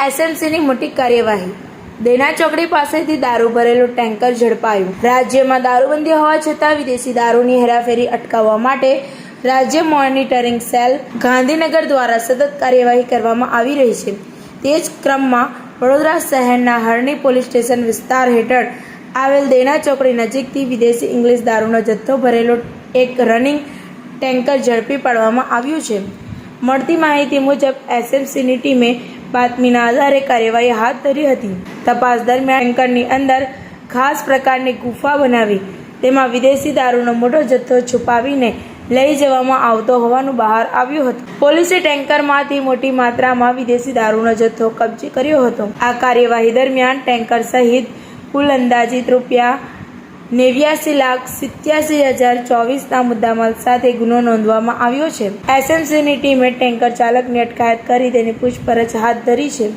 એસએમસીની મોટી કાર્યવાહી। દેના ચોકડી પાસેથી દારૂ ભરેલું ટેન્કર ઝડપાયું। રાજ્યમાં દારૂબંધી હોવા છતાં વિદેશી દારૂની હેરાફેરી અટકાવવા માટે રાજ્ય મોનિટરિંગ સેલ ગાંધીનગર દ્વારા સતત કાર્યવાહી કરવામાં આવી રહી છે। તે જ ક્રમમાં વડોદરા શહેરના હરણી પોલીસ સ્ટેશન વિસ્તાર હેઠળ આવેલ દેના ચોકડી નજીકથી વિદેશી ઇંગ્લિશ દારૂનો જથ્થો ભરેલો એક રનિંગ ટેન્કર ઝડપી પાડવામાં આવ્યું છે। મળતી માહિતી મુજબ એસએમસીની ટીમે બાતમીના આધારે કાર્યવાહી હાથ ધરી હતી। તપાસ દરમિયાન ટેન્કરની અંદર ખાસ પ્રકારની ગુફા બનાવી તેમાં વિદેશી દારૂનો મોટો જથ્થો છુપાવીને લઈ જવામાં આવતો હોવાનું બહાર આવ્યું હતું। પોલીસે ટેન્કરમાંથી મોટી માત્રામાં વિદેશી દારૂનો જથ્થો કબજે કર્યો હતો। આ કાર્યવાહી દરમિયાન ટેન્કર સહિત કુલ અંદાજિત ₹89,87,024ના મુદ્દામાલ સાથે ગુનો નોંધવામાં આવ્યો છે। એસએમસીની ટીમે ટેન્કર ચાલકની અટકાયત કરી તેની પૂછપરછ હાથ ધરી છે।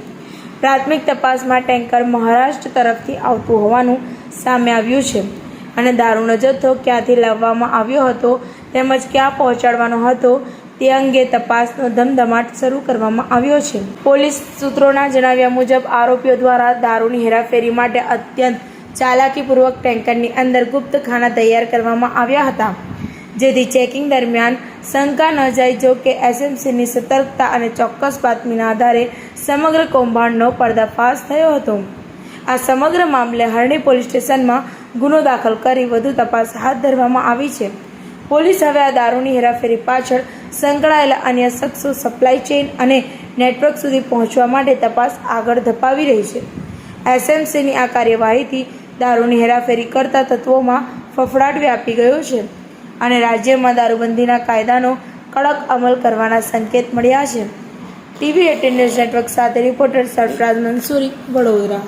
પ્રાથમિક તપાસમાં ટેન્કર મહારાષ્ટ્ર તરફથી આવતું હોવાનું સામે આવ્યું છે અને દારૂનો જથ્થો ક્યાંથી લાવવામાં આવ્યો હતો તેમજ ક્યાં પહોંચાડવાનો હતો તે અંગે તપાસનો ધમધમાટ શરૂ કરવામાં આવ્યો છે। પોલીસ સૂત્રોના જણાવ્યા મુજબ આરોપીઓ દ્વારા દારૂની હેરાફેરી માટે અત્યંત ચાલાકીપૂર્વક ટેન્કરની અંદર ગુપ્ત ખાના તૈયાર કરવામાં આવ્યા હતા, જેથી ચેકિંગ દરમિયાન શંકા ન જાય। જો કે એસએમસીની સતર્કતા અને ચોક્કસ બાતમીના આધારે સમગ્ર કૌભાંડનો પર્દાફાશ થયો હતો। આ સમગ્ર મામલે હરણી પોલીસ સ્ટેશનમાં ગુનો દાખલ કરી વધુ તપાસ હાથ ધરવામાં આવી છે। પોલીસ હવે આ દારૂની હેરાફેરી પાછળ સંકળાયેલા અન્ય શખ્સો, સપ્લાય ચેઇન અને નેટવર્ક સુધી પહોંચવા માટે તપાસ આગળ ધપાવી રહી છે। એસએમસીની આ કાર્યવાહીથી દારૂની હેરાફેરી કરતા તત્વોમાં ફફડાટ વ્યાપી ગયો છે અને રાજ્યમાં દારૂબંધીના કાયદાનો કડક અમલ કરવાના સંકેત મળ્યા છે। TV18 ન્યૂઝ નેટવર્ક સાથે રિપોર્ટર સરફરાઝ મંસૂરી, વડોદરા।